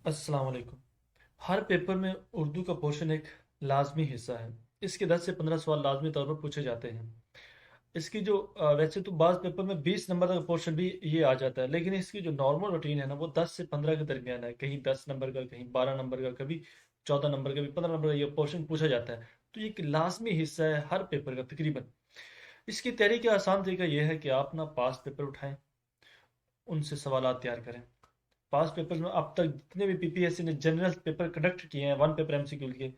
السلام علیکم۔ ہر پیپر میں اردو کا پورشن ایک لازمی حصہ ہے۔ اس کے 10 سے 15 سوال لازمی طور پر پوچھے جاتے ہیں۔ اس کی جو ویسے تو بعض پیپر میں 20 نمبر کا پورشن بھی یہ آ جاتا ہے، لیکن اس کی جو نارمل روٹین ہے نا وہ 10 سے 15 کے درمیان ہے۔ کہیں 10 نمبر کا، کہیں 12 نمبر کا، کبھی 14 نمبر کا بھی، 15 نمبر کا یہ پورشن پوچھا جاتا ہے۔ تو یہ ایک لازمی حصہ ہے ہر پیپر کا تقریباً۔ اس کی تیاری کا آسان طریقہ یہ ہے کہ آپ نا پاس پیپر اٹھائیں، ان سے سوالات تیار کریں۔ پاس پیپر میں اب تک جتنے بھی پی پی ایس سی نے جنرل پیپر کنڈکٹ کیے ہیں، ون پیپر ایم سی کیو کے،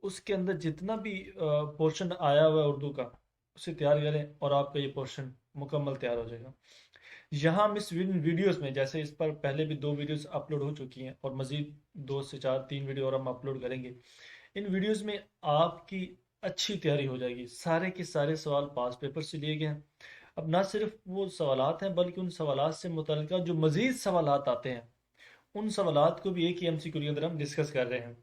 اس کے اندر جتنا بھی پورشن آیا ہوا ہے اردو کا، اسے تیار کریں اور آپ کا یہ پورشن مکمل تیار ہو جائے گا۔ یہاں ہم اس ویڈیوز میں، جیسے اس پر پہلے بھی 2 ویڈیوز اپلوڈ ہو چکی ہیں اور مزید 2 سے 4 3 ویڈیو اور ہم اپلوڈ کریں گے۔ ان ویڈیوز میں آپ کی اچھی تیاری ہو جائے گی۔ سارے کے سارے سوال پاس پیپر سے لیے گئے ہیں۔ اب نہ صرف وہ سوالات ہیں بلکہ ان سوالات سے متعلقہ جو مزید سوالات آتے ہیں، ان سوالات کو بھی ایک ہی ایم سی کیو کے اندر ہم ڈسکس کر رہے ہیں۔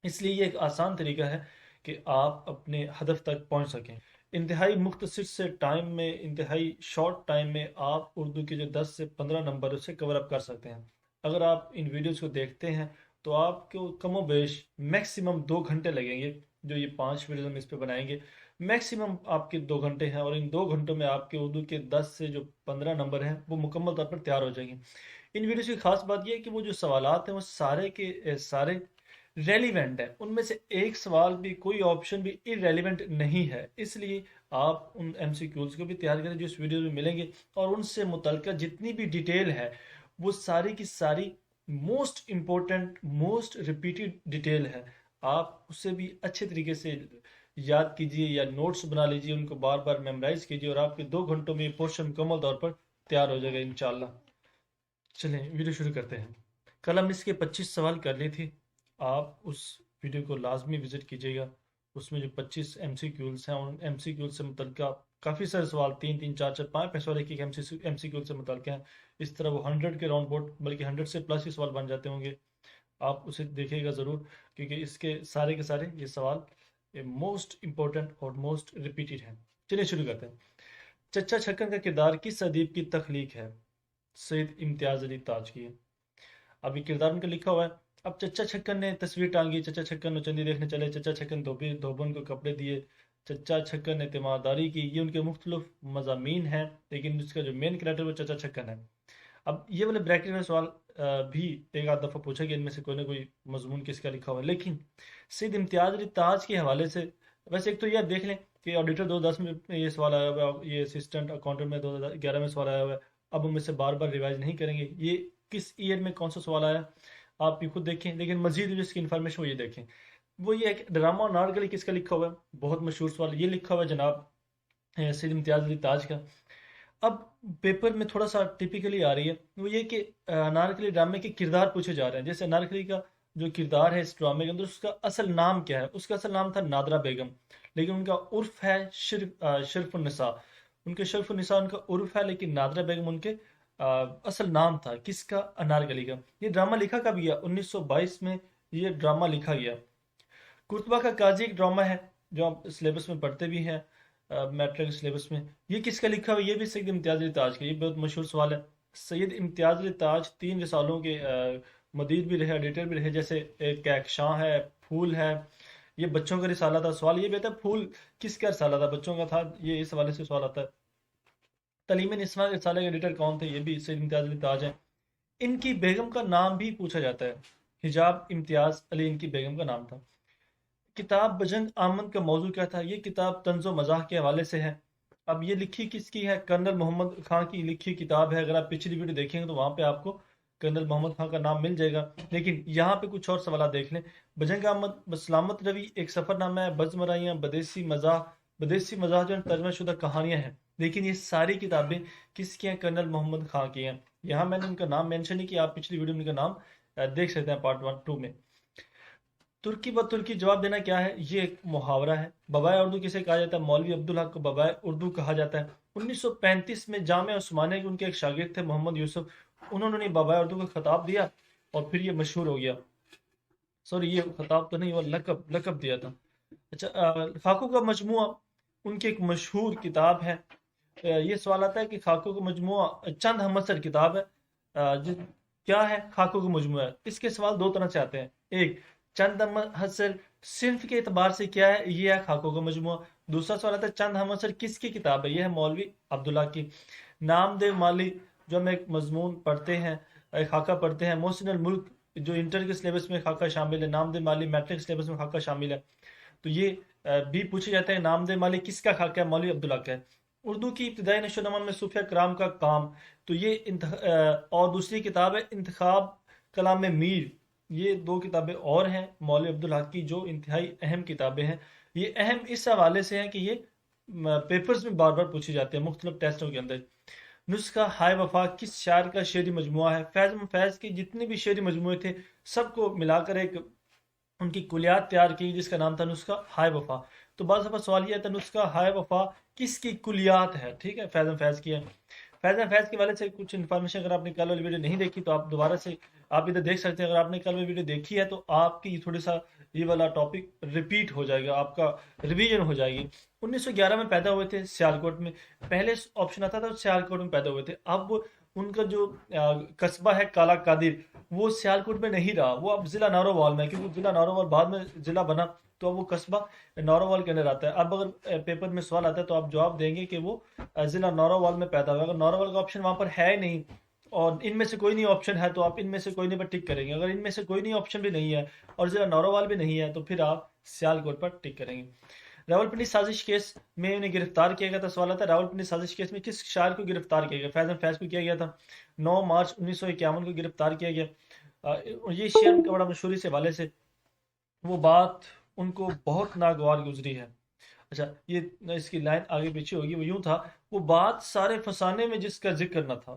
اس لیے یہ ایک آسان طریقہ ہے کہ آپ اپنے ہدف تک پہنچ سکیں۔ انتہائی مختصر سے ٹائم میں، انتہائی شارٹ ٹائم میں آپ اردو کے جو 10 سے 15 نمبر اسے کور اپ کر سکتے ہیں۔ اگر آپ ان ویڈیوز کو دیکھتے ہیں تو آپ کو کم و بیش میکسیمم 2 گھنٹے لگیں گے۔ جو یہ 5 ویڈیوز ہم اس پہ بنائیں گے، میکسیمم آپ کے 2 گھنٹے ہیں، اور ان 2 گھنٹوں میں آپ کے اردو کے 10 سے جو 15 نمبر ہیں وہ مکمل طور پر تیار ہو جائیں گے۔ ان ویڈیوز کی خاص بات یہ ہے کہ وہ جو سوالات ہیں وہ سارے کے سارے ریلیونٹ ہے، ان میں سے ایک سوال بھی، کوئی آپشن بھی ارریلیونٹ نہیں ہے۔ اس لیے آپ ان ایم سی کیوز کو بھی تیار کریں جو اس ویڈیو میں ملیں گے، اور ان سے متعلقہ جتنی بھی ڈیٹیل ہے وہ ساری کی ساری most important, most repeated detail ہے۔ آپ اسے بھی اچھے طریقے سے یاد کیجئے یا نوٹس بنا لیجئے، ان کو بار بار میمورائز کیجئے، اور آپ کے 2 گھنٹوں میں یہ پورشن مکمل طور پر تیار ہو جائے گا انشاءاللہ۔ چلیں ویڈیو شروع کرتے ہیں۔ کل ہم اس کے 25 سوال کر لی تھی۔ آپ اس ویڈیو کو لازمی وزٹ کیجیے گا۔ اس میں جو 25 ایم سی کیوز ہیں، ان ایم سی کیوز سے متعلقہ کافی سارے سوال، 3 3 4 4 5 5 سوال ایک ایک ایم سی کیوز سے متعلق ہیں۔ اس طرح وہ 100 کے راؤنڈ بورڈ، بلکہ 100 سے پلس ہی سوال بن جاتے ہوں گے۔ آپ اسے دیکھیے گا ضرور، کیونکہ اس کے سارے یہ سوال موسٹ امپورٹنٹ اور موسٹ ریپیٹڈ ہیں۔ چلیے شروع کرتے ہیں۔ چچا چھکن کا کردار کس ادیب کی تخلیق ہے؟ سید امتیاز علی تاج کی ہے۔ اب یہ کردار ان کا لکھا ہوا ہے۔ اب چچا چھکن نے تصویر ٹانگی، چچا چھکن نے چندی دیکھنے چلے، چچا چھکن دھوبن کو کپڑے دیے، چچا چھکن نے تیمارداری کی، یہ ان کے مختلف مضامین ہیں، لیکن اس کا جو مین کریکٹر وہ چچا چھکن ہے۔ اب یہ والے بریکٹ میں سوال بھی ایک آدھ دفعہ پوچھا گیا، ان میں سے کوئی نہ کوئی مضمون کس کا لکھا ہوا ہے، لیکن سید امتیاز علی تاج کے حوالے سے ویسے ایک تو یہ دیکھ لیں کہ آڈیٹر 2010 میں یہ سوال آیا ہوا ہے، یہ اسسٹنٹ اکاؤنٹنٹ میں 2011 میں سوال آیا ہوا ہے۔ اب ہم اسے بار بار ریوائز نہیں کریں گے، یہ کس ایئر میں کون سا سوال آیا آپ یہ خود دیکھیں، لیکن مزید جو اس کی انفارمیشن وہ یہ دیکھیں۔ وہ یہ ایک ڈرامہ اور نارگلی کس کا لکھا ہوا ہے، بہت مشہور سوال یہ لکھا ہوا ہے جناب سید امتیاز علی تاج کا۔ اب پیپر میں تھوڑا سا ٹپیکلی آ رہی ہے وہ یہ کہ انارکلی ڈرامے کے کردار پوچھے جا رہے ہیں۔ جیسے انارکلی کا جو کردار ہے اس ڈرامے کے اندر، اس کا اصل نام کیا ہے؟ اس کا اصل نام تھا نادرہ بیگم، لیکن ان کا عرف ہے شرف النساء۔ ان کے شرف النساء ان کا عرف ہے، لیکن نادرہ بیگم ان کے اصل نام تھا کس کا؟ انارکلی کا۔ یہ ڈرامہ لکھا کب گیا؟ 1922 میں یہ ڈرامہ لکھا گیا۔ کرتبہ کا قاضی ایک ڈرامہ ہے جو آپ سلیبس میں پڑھتے بھی ہیں، میٹرک سلیبس میں۔ یہ کس کا لکھا ہوا؟ یہ بھی سید امتیاز علی تاج کا۔ یہ بہت مشہور سوال ہے۔ سید امتیاز علی تاج 3 رسالوں کے مدیر بھی رہے، ایڈیٹر بھی رہے، جیسے ایک کہکشاں ہے، پھول ہے، یہ بچوں کا رسالہ تھا۔ سوال یہ بھی تھا پھول کس کا رسالہ تھا؟ بچوں کا تھا، یہ اس حوالے سے سوال آتا ہے۔ تعلیم نسواں کے رسالے کے ایڈیٹر کون تھے؟ یہ بھی سید امتیاز علی تاج ہیں۔ ان کی بیگم کا نام بھی پوچھا جاتا ہے، حجاب امتیاز علی ان کی بیگم کا نام تھا۔ کتاب بجنگ آمد کا موضوع کیا تھا؟ یہ کتاب طنز و مزاح کے حوالے سے ہے۔ اب یہ لکھی کس کی ہے؟ کرنل محمد خان کی لکھی کتاب ہے۔ اگر آپ پچھلی ویڈیو دیکھیں گے تو وہاں پہ آپ کو کرنل محمد خان کا نام مل جائے گا، لیکن یہاں پہ کچھ اور سوالات دیکھ لیں۔ بجنگ آمد بسلامت روی ایک سفر نامہ ہے، بزمرائیاں، بدیسی مزاح جو ترجمہ شدہ کہانیاں ہیں، لیکن یہ ساری کتابیں کس کی ہیں؟ کرنل محمد خان کی ہیں۔ یہاں میں نے ان کا نام مینشن نہیں کیا، آپ پچھلی ویڈیو میں ان کا نام دیکھ سکتے ہیں پارٹ 1 2 میں۔ ترکی ب ترکی جواب دینا کیا ہے؟ یہ ایک محاورہ ہے۔ بابائے اردو کسے کہا جاتا ہے؟ مولوی عبدالحق کو بابائے اردو کہا جاتا ہے۔ 1935 میں جامعہ عثمانیہ کے ان کے ایک شاگرد تھے محمد یوسف، انہوں نے بابائے اردو کو خطاب دیا اور پھر یہ مشہور ہو گیا۔ سوری، یہ خطاب تو نہیں، وہ لقب دیا تھا۔ اچھا، خاکوں کا مجموعہ ان کی ایک مشہور کتاب ہے۔ یہ سوال آتا ہے کہ خاکوں کا مجموعہ چند ہمسر کتاب ہے، کیا ہے؟ خاکوں کا مجموعہ ہے۔ اس کے سوال دو طرح سے آتے ہیں، ایک چند ہم اثر صنف کے اعتبار سے کیا ہے، یہ ہے خاکوں کا مجموعہ۔ دوسرا سوال آتا ہے چند ہم اثر کس کی کتاب ہے، یہ ہے مولوی عبداللہ کی۔ نام دے مالی جو ہم ایک مضمون پڑھتے ہیں، ایک خاکہ پڑھتے ہیں، محسن الملک جو انٹر کے سلیبس میں خاکہ شامل ہے، نام دے مالی میٹرک سلیبس میں خاکہ شامل ہے، تو یہ بھی پوچھے جاتے ہیں نام دے مالی کس کا خاکہ ہے، مولوی عبداللہ کا ہے۔ اردو کی ابتدائی نشو و نما میں صوفیہ کرام کا کام، تو یہ اور دوسری کتاب ہے انتخاب کلام میر، یہ دو کتابیں اور ہیں مولوی عبدالحق کی جو انتہائی اہم کتابیں ہیں۔ یہ اہم اس حوالے سے ہیں کہ یہ پیپرز میں بار بار پوچھی جاتے ہیں مختلف ٹیسٹوں کے اندر۔ نسخہ ہائے وفا کس شاعر کا شعری مجموعہ ہے؟ فیض فیض کے جتنے بھی شعری مجموعے تھے سب کو ملا کر ایک ان کی کلیات تیار کی جس کا نام تھا نسخہ ہائے وفا۔ تو بعض دفعہ سوال یہ آتا ہے نسخہ ہائے وفا کس کی کلیات ہے؟ ٹھیک ہے، فیض فیض کی ہے۔ فیض فیض کے والے سے کچھ انفارمیشن اگر آپ نے کل والی ویڈیو نہیں دیکھی تو آپ دوبارہ سے آپ ادھر دیکھ سکتے ہیں۔ اگر آپ نے کل والی ویڈیو دیکھی ہے تو آپ کی تھوڑی سا یہ والا ٹاپک ریپیٹ ہو جائے گا، آپ کا ریویژن ہو جائے گی۔ 1911 میں پیدا ہوئے تھے سیالکوٹ میں، پہلے آپشن آتا تھا سیالکوٹ میں پیدا ہوئے تھے، اب ان کا جو قصبہ ہے کالا قادر وہ سیالکوٹ میں نہیں رہا، وہ اب ضلع نارووال میں، کیونکہ ضلع نارووال بعد میں ضلع بنا تو اب وہ قصبہ نارووال کے اندر آتا ہے۔ اب اگر پیپر میں سوال آتا ہے تو آپ جواب دیں گے کہ وہ ضلع نارووال میں پیدا ہوا۔ اگر نارووال کا آپشن وہاں پر ہے ہی نہیں اور ان میں سے کوئی نہیں آپشن ہے تو آپ ان میں سے کوئی نہیں پر ٹک کریں گے۔ اگر ان میں سے کوئی نہیں آپشن بھی نہیں ہے اور ضلع نارووال بھی نہیں ہے تو پھر آپ سیالکوٹ پر ٹک کریں گے۔ راولپنڈی سازش کیس میں انہیں گرفتار کیا گیا تھا، سوال آتا ہے راولپنڈی سازش کیس میں کس شاعر کو گرفتار کیا گیا؟ فیض فیض کو کیا گیا تھا، 9 مارچ 1951 کو گرفتار کیا گیا۔ یہ شعر کا بڑا مشہوری سے حوالے سے وہ بات ان کو بہت ناگوار گزری ہے۔ اچھا، یہ اس کی لائن آگے پیچھے ہوگی، وہ یوں تھا، وہ بات سارے فسانے میں جس کا ذکر نہ تھا،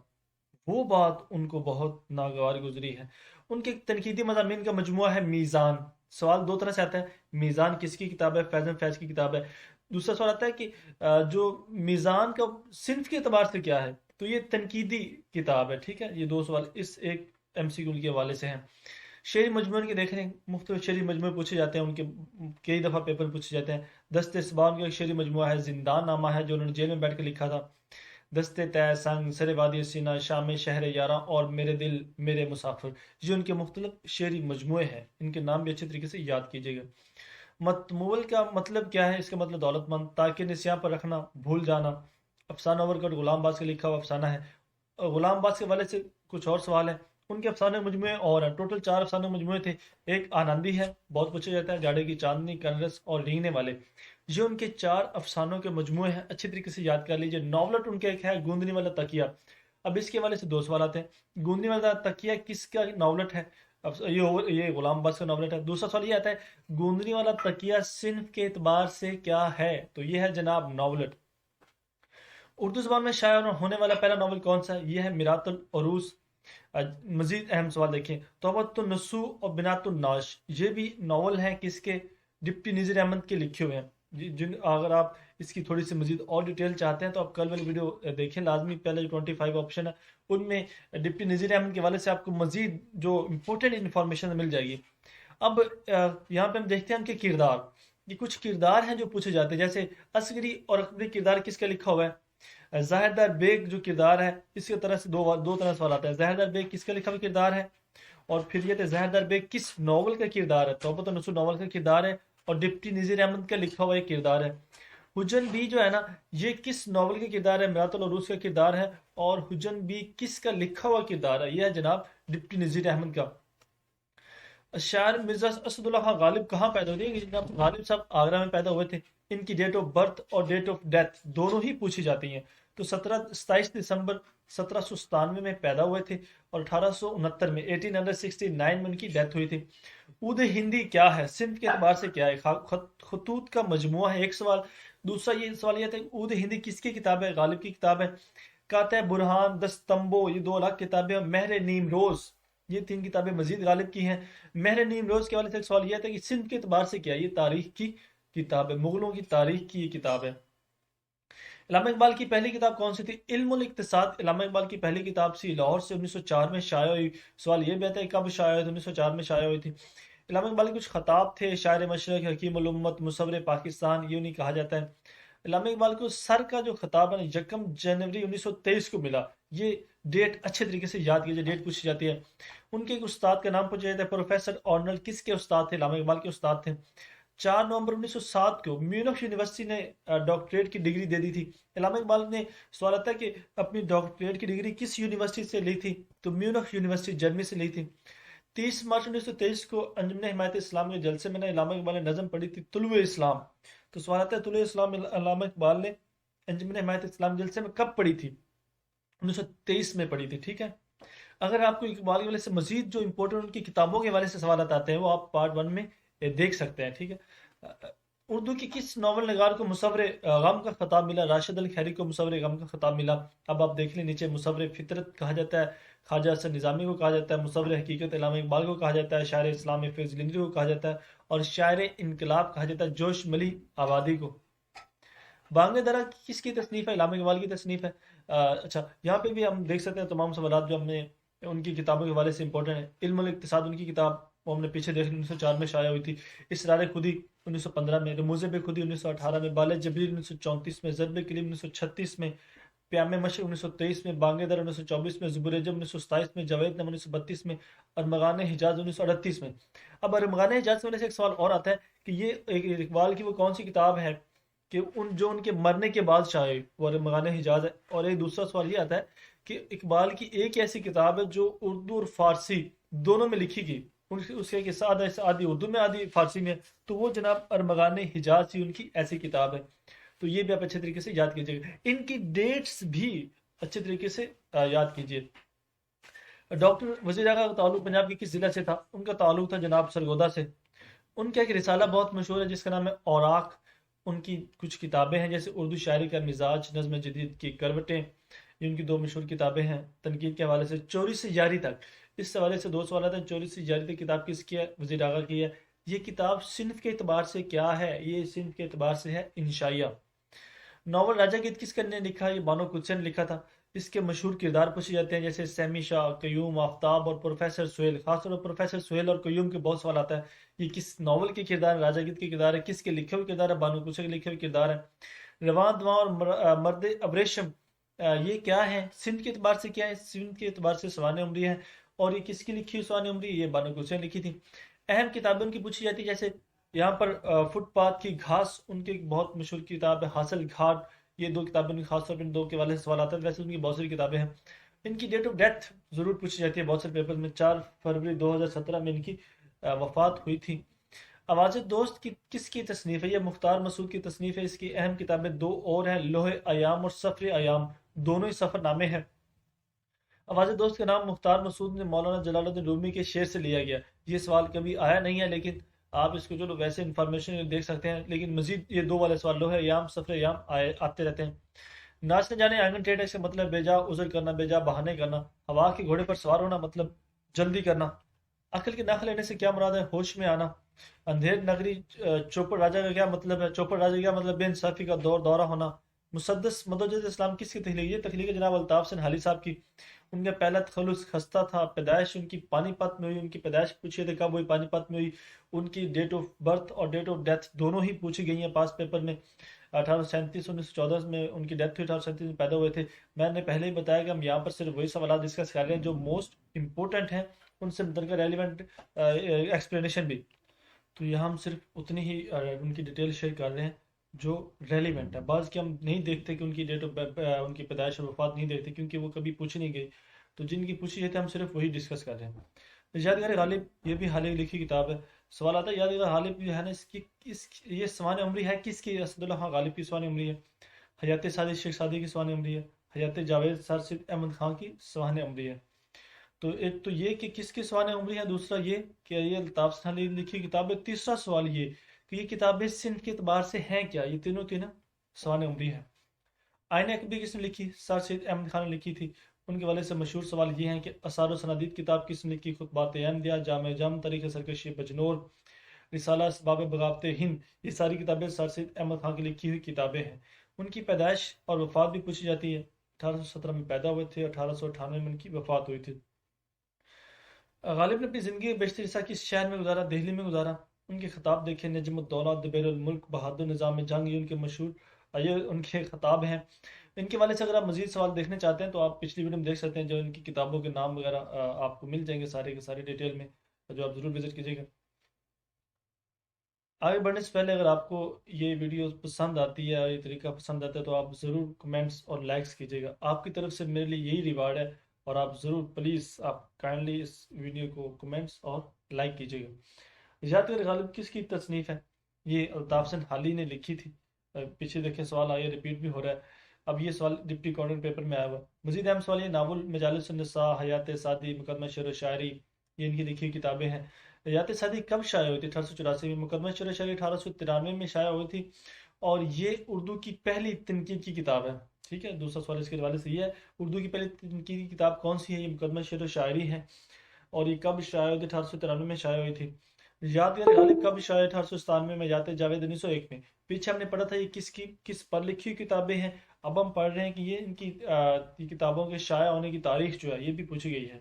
وہ بات ان کو بہت ناگوار گزری ہے۔ ان کے تنقیدی مضامین کا مجموعہ ہے میزان۔ سوال دو طرح سے آتا ہے، میزان کس کی کتاب ہے؟ فیض فیض کی کتاب ہے۔ دوسرا سوال آتا ہے کہ جو میزان کا صنف کے اعتبار سے کیا ہے، تو یہ تنقیدی کتاب ہے۔ ٹھیک ہے، یہ دو سوال اس ایک ایم سی کیو کے حوالے سے ہیں۔ شعری مجموعے کے دیکھ رہے ہیں، مختلف شعری مجموعے پوچھے جاتے ہیں، ان کے کئی دفعہ پیپر پوچھے جاتے ہیں۔ دست صبان کا ایک شعری مجموعہ ہے، زندان نامہ ہے جو انہوں نے جیل میں بیٹھ کے لکھا تھا۔ دستے طے سنگ، سر وادی سینا، شام شہر یاراں اور میرے دل میرے مسافر، یہ ان کے مختلف شعری مجموعے ہیں، ان کے نام بھی اچھے طریقے سے یاد کیجیے گا۔ متمول کا مطلب کیا ہے؟ اس کا مطلب دولت مند، تاکہ نسیاں پر رکھنا، بھول جانا۔ افسانہ اوورکٹ غلام باز کا لکھا ہوا افسانہ ہے۔ غلام باز کے والے سے کچھ اور سوال ہیں، ان کے افسانے مجموعے اور ہیں، ٹوٹل 4 افسانے مجموعے تھے۔ ایک آنندی ہے، بہت پوچھا جاتا ہے، جاڑے کی چاندنی، کنرس اور رینگنے والے، یہ ان کے 4 افسانوں کے مجموعے ہیں، اچھی طریقے سے یاد کر لیجئے۔ ناولٹ ان کا ایک ہے گوندنی والا تکیہ۔ اب اس کے والے سے 2 سوال آتے ہیں، گوندنی والا تکیہ کس کا ناولٹ ہے؟ یہ غلام باز کا ناولٹ ہے۔ دوسرا سوال یہ آتا ہے گوندنی والا تکیہ صنف کے اعتبار سے کیا ہے؟ تو یہ ہے جناب ناولٹ۔ اردو زبان میں شائع ہونے والا پہلا ناول کون سا ہے؟ یہ ہے میرات العروس۔ مزید اہم سوال دیکھیں، توبۃ النصوح اور بنات الناش، یہ بھی ناول ہیں کس کے؟ ڈپٹی نذیر احمد کے لکھے ہوئے ہیں۔ جن اگر آپ اس کی تھوڑی سی مزید اور ڈیٹیل چاہتے ہیں تو آپ کل والی ویڈیو دیکھیں لازمی، پہلے جو 25 آپشن ہے ان میں ڈپٹی نذیر احمد کے والے سے آپ کو مزید جو امپورٹنٹ انفارمیشن مل جائے گی۔ اب یہاں پہ ہم دیکھتے ہیں ان کے کردار، یہ کچھ کردار ہیں جو پوچھے جاتے ہیں، جیسے عسکری اور اکبری کردار کس کا لکھا ہوا ہے؟ ظاہردار بیگ جو کردار ہے اس کی طرح سے دو طرح سوال آتا ہے، ظاہردار بیگ کس کا لکھا ہوا کردار ہے؟ اور پھر یہ ظاہردار بیگ کس ناول کا کردار ہے؟ توبۃ النصوح ناول کا کردار ہے اور ڈپٹی نذیر احمد کا لکھا ہوا ایک کردار ہے۔ حجن بی جو ہے نا، یہ کس ناول کا کردار ہے؟ میرات العروس کا کردار ہے۔ اور حجن بی کس کا لکھا ہوا کردار ہے؟ یہ ہے جناب ڈپٹی نذیر احمد کا۔ شاعر مرزا اسد اللہ خان غالب کہاں پیدا ہوئے تھے؟ جناب غالب صاحب آگرہ میں پیدا ہوئے تھے۔ ان کی ڈیٹ آف برتھ اور ڈیٹ آف ڈیتھ دونوں ہی پوچھی جاتی ہیں۔ تو 27 دسمبر 1797 میں پیدا ہوئے تھے اور 1869 میں 1869 میں ان کی ڈیتھ ہوئی تھی۔ عود ہندی کیا ہے؟ صنف کے اعتبار سے کیا ہے؟ خطوط کا مجموعہ ہے، ایک سوال۔ دوسرا یہ سوال یہ تھا کہ عود ہندی کس کی کتاب ہے؟ غالب کی کتاب ہے۔ قاطع برہان، دستمبو، یہ 2 الگ کتابیں۔ مہر نیم روز، یہ 3 کتابیں مزید غالب کی ہیں۔ مہر نیم روز کے والے سے ایک سوال یہ تھا کہ صنف کے اعتبار سے کیا ہے؟ یہ تاریخ کی کتاب ہے، مغلوں کی تاریخ کی یہ کتاب ہے۔ علامہ اقبال کی پہلی کتاب کون سی تھی؟ علم الاقتصاد علامہ اقبال کی پہلی کتاب سی، لاہور سے 1904 میں شائع ہوئی۔ سوال یہ بھی آتا ہے کب شائع ہوئی؟ 1904 میں شائع ہوئی تھی۔ علامہ اقبال کے کچھ خطاب تھے، شاعر مشرق، حکیم الامت، مصور پاکستان، یہ انہیں کہا جاتا ہے۔ علامہ اقبال کو سر کا جو خطاب ہے 1 جنوری 1923 کو ملا، یہ ڈیٹ اچھے طریقے سے یاد کیجیے، ڈیٹ پوچھی جاتی ہے۔ ان کے ایک استاد کا نام پوچھا جاتا ہے، پروفیسر آرنلڈ کس کے استاد تھے؟ علامہ اقبال کے استاد تھے۔ 4 نومبر 1907 کو میونخ یونیورسٹی نے ڈاکٹریٹ کی ڈگری دے دی تھی۔ علامہ اقبال نے سوال آتا ہے کہ اپنی ڈاکٹریٹ کی ڈگری کس یونیورسٹی سے لی تھی؟ تو میونخ یونیورسٹی جرمنی سے لی تھی۔ 30 مارچ 1923 کو انجمن حمایت اسلام کے جلسے میں علامہ اقبال نے نظم پڑھی تھی طلوع اسلام۔ تو سوال آتا ہے طلوع اسلام علامہ اقبال نے انجمن حمایت اسلام جلسے میں کب پڑھی تھی؟ 1923 میں پڑھی تھی، ٹھیک ہے۔ اگر آپ کو اقبال کے حوالے سے مزید جو امپورٹنٹ ان کی کتابوں کے حوالے سے سوالات آتے ہیں وہ آپ پارٹ 1 میں دیکھ سکتے ہیں، ٹھیک ہے۔ اردو کی کس ناول نگار کو مصور غم کا خطاب ملا؟ راشد الخیری کو مصور غم کا خطاب ملا۔ اب آپ دیکھ لیں نیچے، مصور فطرت کہا جاتا ہے خواجہ حسن نظامی کو کہا جاتا ہے، مصور حقیقت علامہ اقبال کو کہا جاتا ہے، شاعر اسلام فیض جلندری کو کہا جاتا ہے، اور شاعر انقلاب کہا جاتا ہے جوش ملی آبادی کو۔ بانگ درا کس کی تصنیف ہے؟ علامہ اقبال کی تصنیف ہے۔ اچھا، یہاں پہ بھی ہم دیکھ سکتے ہیں تمام سوالات جو ہم نے ان کی کتابوں کے حوالے سے امپورٹنٹ ہیں۔ علم الاقتصاد ان کی کتاب وہ ہم نے پیچھے دیکھ 1904 میں شائع ہوئی تھی۔ اسرار خودی 1915 میں، رموز بے خودی 1918 میں، بال جبریل 1934 میں، ضرب کلیم 1936 میں، پیام مشق 1923 میں، بانگ در 1924 میں، زبور جم 1927 میں، جاوید نم 1932 میں، ارمغان حجاز 1938 میں۔ اب ارمغان حجاز سے ایک سوال اور آتا ہے کہ یہ اقبال کی وہ کون سی کتاب ہے کہ ان کے مرنے کے بعد شائع وہ ارمغان حجاز ہے۔ اور ایک دوسرا سوال یہ آتا ہے کہ اقبال کی ایک ایسی کتاب ہے جو اردو اور فارسی دونوں میں لکھی گئی، اس کے آدھی اردو میں آدھی فارسی میں، تو وہ جناب ارمغان حجاز ہی ان کی ایسی کتاب ہے۔ تو یہ بھی آپ اچھے طریقے سے یاد کیجیے گا، ان کی ڈیٹس بھی اچھے طریقے سے یاد کیجیے۔ ڈاکٹر وزیر اعلیٰ کا تعلق پنجاب کے کس ضلع سے تھا؟ ان کا تعلق تھا جناب سرگودا سے۔ ان کا ایک رسالہ بہت مشہور ہے جس کا نام ہے اوراق۔ ان کی کچھ کتابیں ہیں جیسے اردو شاعری کا مزاج، نظم جدید کی کروٹیں، یہ ان کی 2 مشہور کتابیں ہیں۔ تنقید کے حوالے سے چوری سے جاری تک، اس حوالے سے 2 سوالات ہیں۔ چوری سے جاری تک کتاب کس کی ہے؟ وزیر اعلیٰ کی ہے۔ یہ کتاب صنف کے اعتبار سے کیا ہے؟ یہ صنف کے اعتبار سے ہے انشائیہ۔ ناول راجہ گیت کس نے لکھا؟ یہ بانو قدسی نے لکھا تھا۔ اس کے مشہور کردار پوچھے جاتے ہیں جیسے سیمی شاہ، قیوم، آفتاب اور پروفیسر سہیل۔ خاص طور پر پروفیسر سہیل اور قیوم کے بہت سوال آتا ہے، یہ کس ناول کے کردار ہے؟ راجہ گیت کے کردار ہے۔ کس کے لکھے ہوئے کردار ہے؟ بانو قدسی کے لکھے ہوئے کردار ہے۔ رواں دواں اور مرد ابریشم یہ کیا ہے؟ سندھ کے اعتبار سے کیا ہے؟ سندھ کے اعتبار سے سوانح عمری ہے۔ اور یہ کس کی لکھی ہوئی سوانح عمری؟ یہ بانو قدسی نے لکھی تھی۔ اہم کتابیں ان کی پوچھی جاتی ہے جیسے یہاں پر فٹ پاتھ کی گھاس ان کی بہت مشہور کتاب ہے، حاصل گھاٹ، یہ 2 کتابیں ان کی خاص طور پر ان 2 کے حوالے سے سوال آتا ہے۔ ویسے ان کی بہت ساری کتابیں ہیں۔ ان کی ڈیٹ آف ڈیتھ ضرور پوچھی جاتی ہے بہت سے پیپر میں، 4 فروری 2017 میں ان کی وفات ہوئی تھی۔ آواز دوست کی کس کی تصنیف ہے؟ یہ مختار مسعود کی تصنیف ہے۔ اس کی اہم کتابیں 2 اور ہیں، لوح ایام اور سفر ایام، دونوں ہی سفر نامے ہیں۔ آواز دوست کا نام مختار مسعود نے مولانا جلال الدین رومی کے شعر سے لیا گیا۔ یہ سوال کبھی آیا نہیں ہے لیکن آپ اس کو جو ویسے انفارمیشن دیکھ سکتے ہیں، لیکن مزید یہ 2 والے سوال لوح ایام سفر ایام آتے رہتے ہیں۔ ناچ نہ جانے آنگن ٹیڑھا سے مطلب بے جا عذر کرنا، بے جا بہانے کرنا۔ ہوا کے گھوڑے پر سوار ہونا مطلب جلدی کرنا۔ عقل کی ناخ لینے سے کیا مراد ہے؟ ہوش میں آنا۔ اندھیر نگری چوپڑ راجہ کا کیا مطلب ہے؟ چوپڑ راجہ کا کیا مطلب؟ بے انصافی کا دورہ ہونا۔ مسدس مدوجد اسلام کس کی تخلیق؟ یہ تخلیق ہے جناب الطاف حسین حالی صاحب کی۔ ان کا پہلا تخلص خستہ تھا۔ پیدائش ان کی پانی پت میں ہوئی۔ ان کی پیدائش پوچھے تھے کب ہوئی؟ پانی پت میں ہوئی۔ ان کی ڈیٹ آف برتھ اور ڈیٹ آف ڈیتھ دونوں ہی پوچھی گئی ہیں پاس پیپر میں۔ 1837 1914 میں ان کی ڈیتھ ہوئی، 1837 میں پیدا ہوئے تھے۔ میں نے پہلے ہی بتایا کہ ہم یہاں پر صرف وہی سوالات ڈسکس کر رہے ہیں جو موسٹ امپورٹنٹ ہیں، ان سے متعلق ریلیونٹ ایکسپلینیشن بھی۔ تو یہاں ہم صرف اتنی ہی ان کی ڈیٹیل شیئر کر رہے ہیں جو ریلیونٹ ہے۔ بعض کے ہم نہیں دیکھتے کہ ان کی ڈیٹ آف ان کی پیدائش اور وفات نہیں دیکھتے کیونکہ وہ کبھی پوچھی نہیں گئی، تو جن کی پوچھی جاتی ہے ہم صرف وہی ڈسکس کر رہے ہیں۔ یادگار غالب یہ بھی حال ہی لکھی کتاب ہے۔ سوال آتا ہے یادگار غالب جو ہے نا یہ سوانح عمری ہے کس کی؟ اسد اللہ خان غالب کی سوانح عمری ہے۔ حیات سعدی شیخ سعدی کی سوانح عمری ہے۔ حیات جاوید سر سید احمد خان کی سوانح عمری ہے۔ تو ایک تو یہ کہ کس کی سوانح عمری ہے، دوسرا یہ کہ یہ الطاف حسین حالی لکھی کتاب ہے، تیسرا سوال یہ کہ یہ کتابیں صنف کے اعتبار سے ہیں کیا؟ یہ تینوں سوانح عمری ہے۔ آئین اکبری کس نے لکھی؟ سر سید احمد خان نے لکھی تھی۔ ان کے والے سے مشہور سوال یہ ہیں کہ آثار و سنادید کتاب کس نے لکھی؟ خطبات احمدیہ، جامع جم، تاریخ سرکشی بجنور، رسالہ اسباب بغاوت ہند، یہ ساری کتابیں سر سید احمد خان کی لکھی ہوئی کتابیں ہیں۔ ان کی پیدائش اور وفات بھی پوچھی جاتی ہے۔ 1817 میں پیدا ہوئے تھے، 1898 میں ان کی وفات ہوئی تھی۔ غالب نے اپنی زندگی بیشتر حصہ کس شہر میں گزارا؟ دہلی میں گزارا۔ ان کے خطاب دیکھیں، نجم الدولہ، دبیر الملک، بہادر نظام جنگ، یہ ان کے مشہور یہ ان کے خطاب ہیں۔ ان کے والے سے اگر آپ مزید سوال دیکھنے چاہتے ہیں تو آپ پچھلی ویڈیو میں دیکھ سکتے ہیں، جو ان کی کتابوں کے نام وغیرہ آپ کو مل جائیں گے سارے کے سارے ڈیٹیل میں، جو آپ ضرور وزٹ کیجیے گا۔ آگے بڑھنے سے پہلے اگر آپ کو یہ ویڈیو پسند آتی ہے اور یہ طریقہ پسند آتا ہے تو آپ ضرور کمنٹس اور لائکس کیجیے گا، آپ کی طرف سے میرے لیے یہی ریوارڈ ہے، اور آپ ضرور پلیز آپ کائنڈلی اس ویڈیو کو کمنٹس اور لائک کیجیے گا۔ یادگار غالب کس کی تصنیف ہے؟ یہ الطاف حسین حالی نے لکھی تھی۔ پیچھے دیکھیں سوال آیا، ریپیٹ بھی ہو رہا ہے، اب یہ سوال ڈپٹی کارنر پیپر میں آیا ہوا۔ مزید اہم سوال، یہ ناول مجالس النساء، حیات سعدی، مقدمہ شعر و شاعری، یہ ان کی لکھی ہوئی کتابیں ہیں۔ حیات سعدی کب شائع ہوئی تھی؟ 1884 میں۔ مقدمہ شعر و شاعری 1893 میں شائع ہوئی تھی، اور یہ اردو کی پہلی تنقید کی کتاب ہے۔ ٹھیک ہے، دوسرا سوال اس کے حوالے سے یہ ہے، اردو کی پہلی تنقیدی کتاب کون سی ہے؟ یہ مقدمہ شعر و شاعری ہے، اور یہ کب شائع ہوئی تھی؟ 1893 میں شائع ہوئی تھی۔ یادگار غالب کب شائع؟ 1897 میں۔ یاد جاوید 1901 میں۔ پیچھے ہم نے پڑھا تھا یہ کس پر لکھی ہوئی کتابیں ہیں، اب ہم پڑھ رہے ہیں کہ یہ ان کی کتابوں کے شائع ہونے کی تاریخ جو ہے یہ بھی پوچھی گئی ہے۔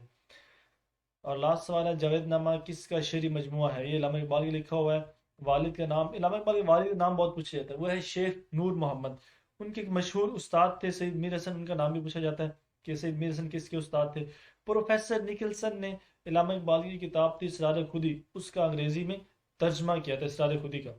اور لاسٹ سوال ہے، جاوید نامہ کس کا شعری مجموعہ ہے؟ یہ علامہ اقبال کی لکھا ہوا ہے۔ والد کا نام، علامہ اقبال کے والد کا نام بہت پوچھا جاتا ہے، وہ ہے شیخ نور محمد۔ ان کے ایک مشہور استاد تھے سید میر حسن، ان کا نام بھی پوچھا جاتا ہے کہ سید میر حسن کس کے استاد تھے۔ پروفیسر نکلسن نے علامہ اقبال کی کتاب تھی اسرار خودی، اس کا انگریزی میں ترجمہ کیا تھا اسرار خودی کا۔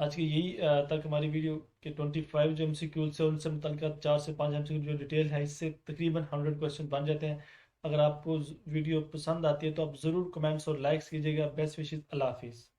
آج کی یہی تک ہماری ویڈیو کے 25 جو MCQ سے ان سے متعلقہ 4 سے 5 MCQ جو ڈیٹیل ہے، اس سے تقریباً 100 کویسچن بن جاتے ہیں۔ اگر آپ کو ویڈیو پسند آتی ہے تو آپ ضرور کمنٹس اور لائکس کیجیے گا۔ بیسٹ وشز، اللہ حافظ۔